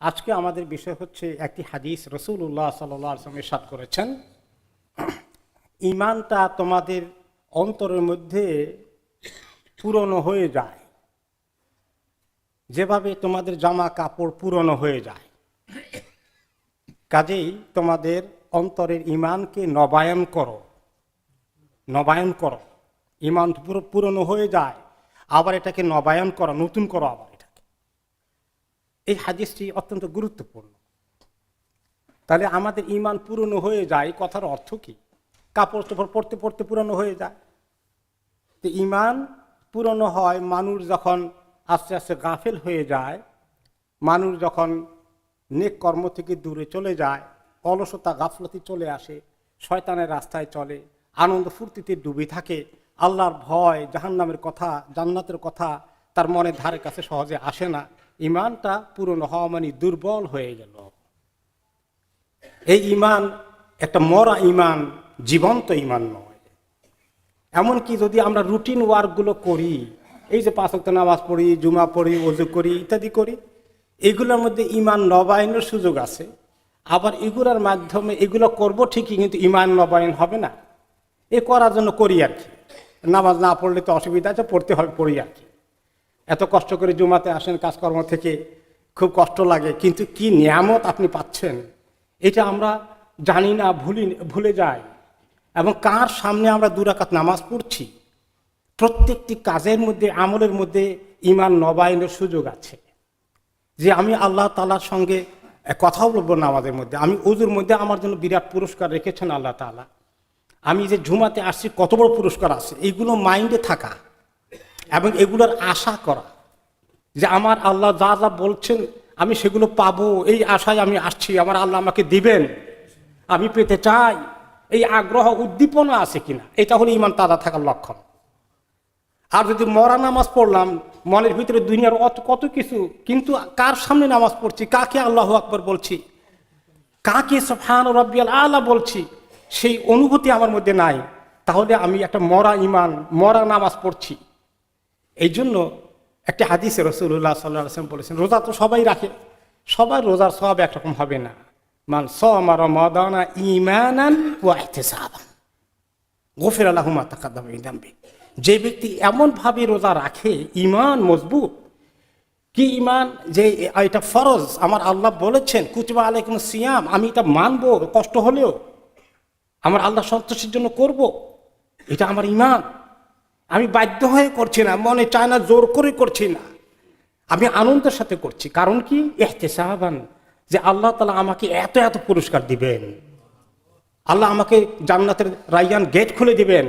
আজকে আমাদের বিষয় হচ্ছে একটি হাদিস রাসূলুল্লাহ সাল্লাল্লাহু আলাইহি ওয়াসাল্লাম ইরশাদ করেছেন, ঈমানটা তোমাদের অন্তরের মধ্যে পুরনো হয়ে যায়, যেভাবে তোমাদের জামা কাপড় পুরনো হয়ে যায়। কাজেই তোমাদের অন্তরের ঈমানকে নবায়ন করো। ঈমান পুরনো হয়ে যায়, আবার এটাকে নবায়ন করো, নতুন করো আবার এটাকে। এই হাদিসটি অত্যন্ত গুরুত্বপূর্ণ। তাহলে আমাদের ঈমান পুরনো হয়ে যায়, কথার অর্থ কি? কাপড় চোপড় পরতে পরতে পুরনো হয়ে যায়। তো ঈমান পুরনো হয় মানুষ যখন আস্তে আস্তে গাফেল হয়ে যায়, মানুষ যখন নেক কর্ম থেকে দূরে চলে যায়, অলসতা গাফলতি চলে আসে, শয়তানের রাস্তায় চলে, আনন্দ ফুর্তিতে ডুবে থাকে, আল্লাহর ভয়, জাহান্নামের কথা, জান্নাতের কথা তার মনের ধারে কাছে সহজে আসে না। ঈমানটা পুরনো হওয়া মানে দুর্বল হয়ে গেল। এই ঈমান একটা মরা ঈমান, জীবন্ত ঈমান নয়। এমনকি যদি আমরা রুটিন ওয়ার্কগুলো করি, এই যে 5 ওয়াক্ত নামাজ পড়ি, জুমা পড়ি, ওযু করি, ইত্যাদি করি, এগুলোর মধ্যে ঈমান নবায়নের সুযোগ আছে। আবার এগুলোর মাধ্যমে এগুলো করব ঠিকই, কিন্তু ঈমান নবায়ন হবে না। এ করার জন্য করি আর কি। নামাজ না পড়লে তো অসুবিধা আছে, পড়তে হবে, পড়ি আর কি। এত কষ্ট করে জুমাতে আসেন কাজকর্ম থেকে, খুব কষ্ট লাগে, কিন্তু কি নিয়ামত আপনি পাচ্ছেন এটা আমরা জানি না, ভুলে যাই। এবং কার সামনে আমরা 2 রাকাত নামাজ পড়ছি, প্রত্যেকটি কাজের মধ্যে, আমলের মধ্যে ঈমান নবায়নের সুযোগ আছে। যে আমি আল্লাহ তাআলার সঙ্গে কথা বলবো নামাজের মধ্যে, আমি ওযুর মধ্যে আমার জন্য বিরাট পুরস্কার রেখেছেন আল্লাহ তাআলা। আমি যে জুমাতে আসছি কত বড় পুরস্কার আছে, এইগুলো মাইন্ডে থাকা এবং এগুলোর আশা করা, যে আমার আল্লাহ যা যা বলছেন আমি সেগুলো পাবো, এই আশায় আমি আসছি, আমার আল্লাহ আমাকে দিবেন, আমি পেতে চাই, এই আগ্রহ উদ্দীপনা আছে কিনা, এটা হলো ঈমান তাজা থাকার লক্ষণ। আর যদি মরা নামাজ পড়লাম, মনের ভিতরে দুনিয়ার কত কিছু, কিন্তু কার সামনে নামাজ পড়ছি, কাকে আল্লাহু আকবার বলছি, কাকে সুবহান রাব্বিয়াল আলা বলছি, সেই অনুভূতি আমার মধ্যে নাই, তাহলে আমি একটা মরা ঈমান, মরা নামাজ পড়ছি। এই জন্য একটা হাদিসে রাসূলুল্লাহ সাল্লাল্লাহু আলাইহি ওয়াসাল্লাম বলেছেন, রোজা তো সবাই রাখে, সবার রোজার সওয়াব একরকম হবে না। মান সামা রমাদানা ঈমানান ওয়া ইহতিসাবান গুফিরা লাহু মা তাকাদ্দামা মিন যামবি। যে ব্যক্তি এমনভাবে রোজা রাখে, ঈমান মজবুত। কি ঈমান? যে এটা ফরজ, আমার আল্লাহ বলেছেন কুতিবা আলাইকুমুস সিয়াম, আমি এটা মানবো, কষ্ট হলেও আমার আল্লাহ সন্তুষ্টির জন্য করব, এটা আমার ঈমান। আমি বাধ্য হয়ে করছি না, মনে চায় না, জোর করে করছি না, আমি আনন্দের সাথে করছি। কারণ কি? ইহতিসাবান, যে আল্লাহ তাআলা আমাকে এত এত পুরস্কার দিবেন, আল্লাহ আমাকে জান্নাতের রায়্যান গেট খুলে দিবেন।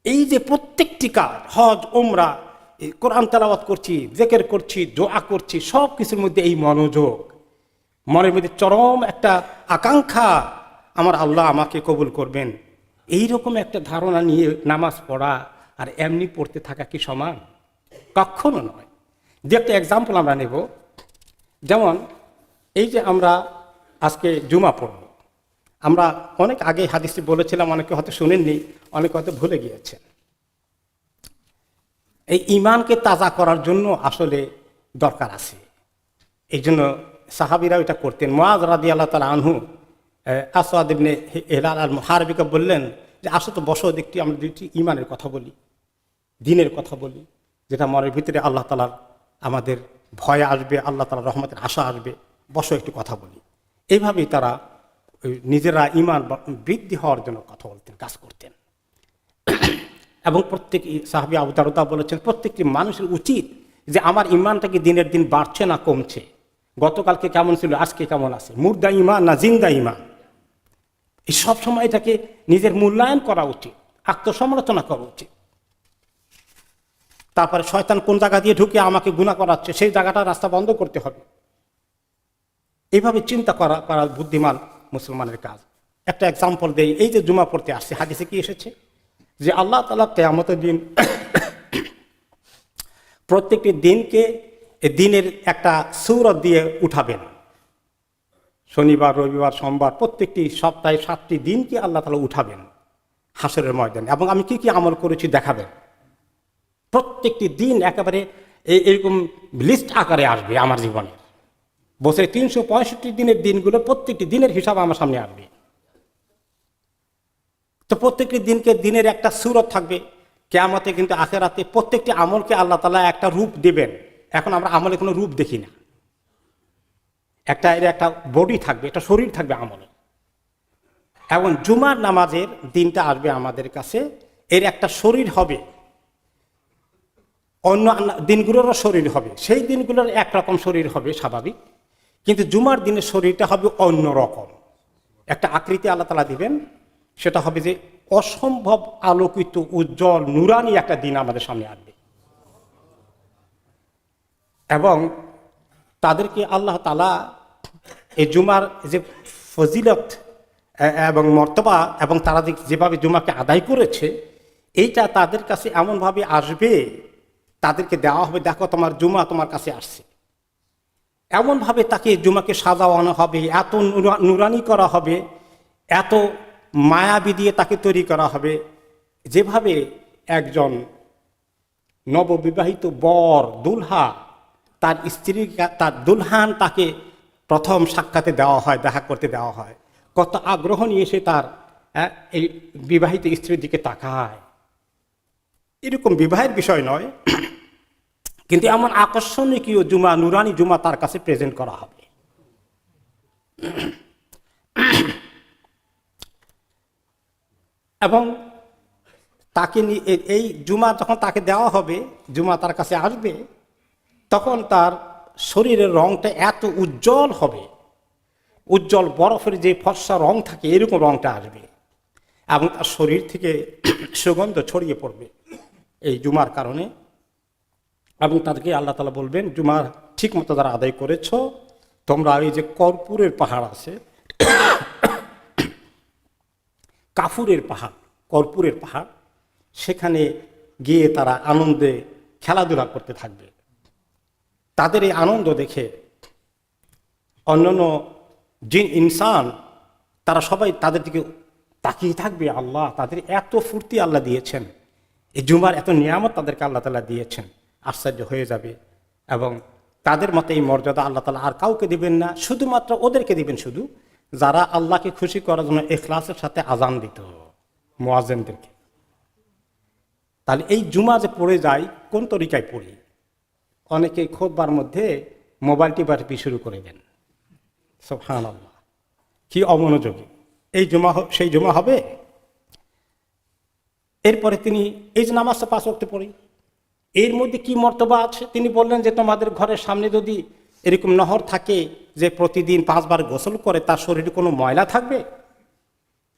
এই যে প্রত্যেকটি কাজ, হজ, উমরা, কোরআন তেলাওয়াত করছি, জিকির করছি, দোয়া করছি, সব কিছুর মধ্যে এই মনোযোগ, মনের মধ্যে চরম একটা আকাঙ্ক্ষা, আমার আল্লাহ আমাকে কবুল করবেন, এইরকম একটা ধারণা নিয়ে নামাজ পড়া আর এমনি পড়তে থাকা কি সমান? কখনো নয়। যে একটা এক্সাম্পল আমরা নেব, যেমন এই যে আমরা আজকে জুমা পড়ব, আমরা অনেক আগে হাদিসটি বলেছিলাম, অনেকে হয়তো শুনেননি, অনেকে হয়তো ভুলে গিয়েছেন। এই ঈমানকে তাজা করার জন্য আসলে দরকার আছে। এই জন্য সাহাবীরা এটা করতেন। মুআয রাদিয়াল্লাহু তাআলা আনহু আসওয়াদ ইবনে হিলাল আল মুহারিবিকে বললেন যে আসো তো, বসো, দেখতে আমরা 2টি ঈমানের কথা বলি, দ্বীনের কথা বলি, যেটা মনের ভিতরে আল্লাহ তাআলার আমাদের ভয় আসবে, আল্লাহ তাআলার রহমতের আশা আসবে, বসো একটু কথা বলি। এইভাবেই তারা নিজেরা ঈমান বৃদ্ধি হওয়ার জন্য কথা বলতেন, কাজ করতেন। এবং প্রত্যেক সাহাবী আবু দারদা বলেছেন, প্রত্যেকটি মানুষের উচিত যে আমার ঈমানটা কি দিনের দিন বাড়ছে না কমছে, গতকালকে কেমন ছিল, আজকে কেমন আছে, মুর্দা ঈমান না জিন্দা ঈমান, এই সব সময় এটাকে নিজের মূল্যায়ন করা উচিত, আত্মসমালোচনা করা উচিত। তারপরে শয়তান কোন জায়গা দিয়ে ঢুকে আমাকে গুনাহ করাচ্ছে, সেই জায়গাটা রাস্তা বন্ধ করতে হবে। এইভাবে চিন্তা করা বুদ্ধিমান মুসলমানের কাজ। একটা এক্সাম্পল দেই, এই যে জুমা পড়তে আসছে, হাদিসে কি এসেছে যে আল্লাহ তাআলা কিয়ামতের দিন প্রত্যেকটি দিনকে দিনের একটা সূরত দিয়ে উঠাবেন। শনিবার, রবিবার, সোমবার, প্রত্যেকটি সপ্তাহে 7টি দিনকে আল্লাহ তাআলা উঠাবেন হাসরের ময়দানে, এবং আমি কি কি আমল করেছি দেখাবেন। প্রত্যেকটি দিন একেবারে এরকম লিস্ট আকারে আসবে আমার জীবনের। বছরে 365 দিনের দিনগুলো প্রত্যেকটি দিনের হিসাব আমার সামনে আসবে। তো প্রত্যেকটি দিনের একটা সূরত থাকবে। কিয়ামতে কিন্তু আখিরাতে প্রত্যেকটি আমলকে আল্লাহ তাআলা একটা রূপ দেবেন। এখন আমরা আমলে কোনো রূপ দেখি না, একটা বডি থাকবে, একটা শরীর থাকবে আমলে। এবং জুমার নামাজের দিনটা আসবে আমাদের কাছে, এর একটা শরীর হবে, অন্য দিনগুলোরও শরীর হবে, সেই দিনগুলোর একরকম শরীর হবে স্বাভাবিক, কিন্তু জুমার দিনের শরীরটা হবে অন্য রকম। একটা আকৃতি আল্লাহ তাআলা দিবেন, সেটা হবে যে অসম্ভব আলোকিত উজ্জ্বল নুরানি একটা দিন আমাদের সামনে আসবে। এবং তাদেরকে আল্লাহ তাআলা এই জুমার যে ফজিলত এবং মর্তবা এবং তারা যেভাবে জুমাকে আদায় করেছে, এইটা তাদের কাছে এমনভাবে আসবে, তাদেরকে দেওয়া হবে, দেখো তোমার জুমা তোমার কাছে আসছে। এমনভাবে তাকে জুমাকে সাজানো হবে, এত নুরানি করা হবে, এত মায়াবী দিয়ে তাকে তৈরি করা হবে, যেভাবে একজন নববিবাহিত বর দুলহা তার স্ত্রী, তার দুলহান তাকে প্রথম সাক্ষাতে দেওয়া হয়, দেখা করতে দেওয়া হয়, কত আগ্রহ নিয়ে সে তার এই বিবাহিত স্ত্রীর দিকে তাকায়। এরকম বিবাহের বিষয় নয়, কিন্তু এমন আকর্ষণীয় জুমা, নুরানি জুমা তার কাছে প্রেজেন্ট করা হবে। এবং তাকে এই জুমা যখন তাকে দেওয়া হবে, জুমা তার কাছে আসবে, তখন তার শরীরের রংটা এত উজ্জ্বল হবে, উজ্জ্বল বরফের যে ফর্সা রং থাকে এরকম রংটা আসবে, এবং তার শরীর থেকে সুগন্ধ ছড়িয়ে পড়বে এই জুমার কারণে। এবং তাদেরকে আল্লাহ তাআলা বলবেন, জুমার ঠিক মতো যারা আদায় করেছ, তোমরা এই যে কর্পূরের পাহাড় আছে, কাফুরের পাহাড়, কর্পূরের পাহাড়, সেখানে গিয়ে তারা আনন্দে খেলাধুলা করতে থাকবে। তাদের এই আনন্দ দেখে অন্যান্য জিন ইনসান তারা সবাই তাদের দিকে তাকিয়ে থাকবে। আল্লাহ তাদের এত ফুর্তি আল্লাহ দিয়েছেন, এই জুমার এত নিয়ামত তাদেরকে আল্লাহ তাআলা দিয়েছেন, আশ্চর্য হয়ে যাবে। এবং তাদের মতে এই মর্যাদা আল্লাহ তাআলা আর কাউকে দিবেন না, শুধুমাত্র ওদেরকে দিবেন, শুধু যারা আল্লাহকে খুশি করার জন্য ইখলাসের সাথে আজান দিত, মুয়াজ্জিনদেরকে। তাহলে এই জুমা যে পড়ে যায়, কোন তরিকায় পড়ি? অনেকে খুতবার মধ্যে মোবাইল টিপি শুরু করে দেন। সুবহানাল্লাহ, কি অমনোযোগী! এই জুমা সেই জুমা হবে? এরপরে তিনি এই যে নামাজটা 5 ওয়াক্ত পড়ি, এর মধ্যে কি মর্তবা আছে? তিনি বললেন যে তোমাদের ঘরের সামনে যদি এরকম নহর থাকে যে প্রতিদিন 5 বার গোসল করে, তার শরীরে কোনো ময়লা থাকবে?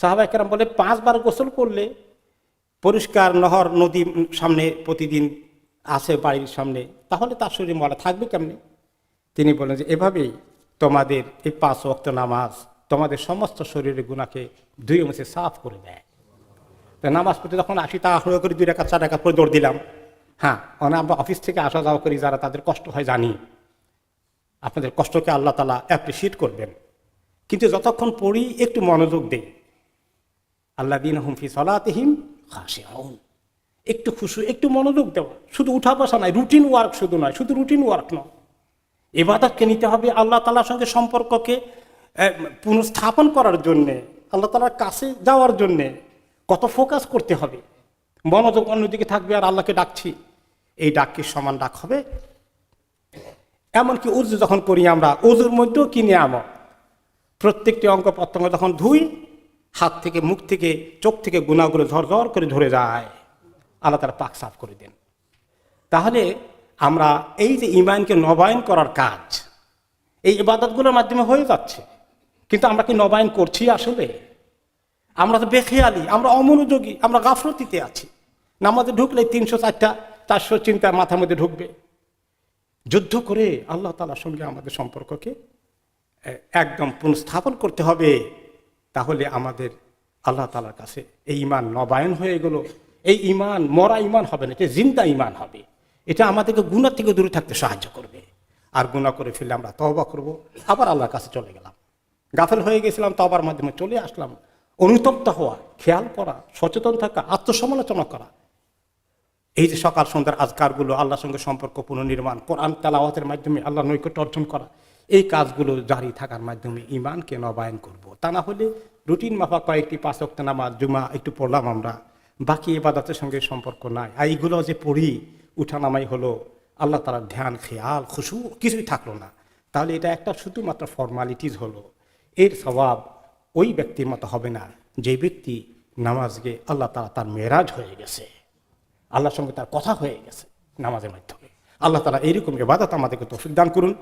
সাহাবায়ে কেরাম বলে 5 বার গোসল করলে, পরিষ্কার নহর নদী সামনে প্রতিদিন আছে বাড়ির সামনে, তাহলে তার শরীরে ময়লা থাকবে কেমনে? তিনি বলেন যে এভাবেই তোমাদের এই 5 ওয়াক্ত নামাজ তোমাদের সমস্ত শরীরের গুনাহকে ধুয়ে মুছে সাফ করে দেয়। তো নামাজ পড়তে যখন আসি, তা আগ্রহ করে 2 রাকাত 4 রাকাত করে দৌড় দিলাম। হ্যাঁ, আমরা অফিস থেকে আসা যাওয়া করি, যারা তাদের কষ্ট হয় জানি, আপনাদের কষ্টকে আল্লাহ তাআলা অ্যাপ্রিসিয়েট করবেন। কিন্তু যতক্ষণ পড়ি একটু মনোযোগ দেই, আল্লাযীনা হুম ফি সালাতিহিম খাশিউন, একটু খুশু, একটু মনোযোগ দেওয়া, শুধু উঠা বসা নয়, রুটিন ওয়ার্ক শুধু নয়, শুধু রুটিন ওয়ার্ক নয়, ইবাদতকে নিতে হবে আল্লাহ তাআলার সঙ্গে সম্পর্ককে পুনঃস্থাপন করার জন্যে, আল্লাহ তাআলার কাছে যাওয়ার জন্যে কত ফোকাস করতে হবে। মনোযোগ অন্যদিকে থাকবে আর আল্লাহকে ডাকছি, এই ডাক কি সমান ডাক হবে? এমনকি উজু যখন করি আমরা, উজুর মধ্যেও কি নিয়ামত! প্রত্যেকটি অঙ্গ প্রত্যঙ্গ যখন ধুই, হাত থেকে, মুখ থেকে, চোখ থেকে গুনাহগুলো ঝরঝর করে ঝরে যায়, আল্লাহ তাআলা পাক সাফ করে দেন। তাহলে আমরা এই যে ঈমানকে নবায়ন করার কাজ এই ইবাদতগুলোর মাধ্যমে হয়ে যাচ্ছে, কিন্তু আমরা কি নবায়ন করছি আসলে? আমরা তো বেখেয়ালি, আমরা অমনোযোগী, আমরা গাফলতিতে আছি। নামাজে ঢুকলে 304টা 400 চিন্তা মাথার মধ্যে ঢুকবে। যুদ্ধ করে আল্লাহ তাআলার সঙ্গে আমাদের সম্পর্ককে একদম পুনঃস্থাপন করতে হবে। তাহলে আমাদের আল্লাহ তাআলার কাছে এই ঈমান নবায়ন হয়ে গেল। এই ঈমান মরা ঈমান হবে না, এটা জিন্দা ঈমান হবে। এটা আমাদেরকে গুনাহ থেকে দূরে থাকতে সাহায্য করবে। আর গুনাহ করে ফেললে আমরা তওবা করব, আবার আল্লাহর কাছে চলে গেলাম। গাফেল হয়ে গেছিলাম, তওবার মাধ্যমে চলে আসলাম। অনুতপ্ত হওয়া, খেয়াল করা, সচেতন থাকা, আত্মসমালোচনা করা, এই যে সকাল সন্ধ্যার আজকারগুলো, আল্লাহর সঙ্গে সম্পর্ক পুনর্নির্মাণ, কোরআন তেলাওয়াতের মাধ্যমে আল্লাহর নৈকট্য অর্জন করা, এই কাজগুলো জারি থাকার মাধ্যমে ইমানকে নবায়ন করব। তা না হলে রুটিন মাফা কয়েকটি 5 ওয়াক্ত নামাজ জুমা একটু পড়লাম আমরা, বাকি ইবাদতের সঙ্গে সম্পর্ক নাই। আর এইগুলো যে পড়ি উঠানামাই হলো, আল্লাহ তাআলার ধ্যান খেয়াল খুশু কিছুই থাকলো না, তাহলে এটা একটা শুধুমাত্র ফর্মালিটিস হলো। এর স্বভাব ওই ব্যক্তির মতো হবে না যে ব্যক্তি নামাজকে আল্লাহ তাআলা তার মেরাজ হয়ে গেছে, আল্লাহর সঙ্গে তার কথা হয়ে গেছে নামাজের মাধ্যমে। আল্লাহ তাআলা এইরকম ইবাদত আমাদেরকে তৌফিক দান করুন।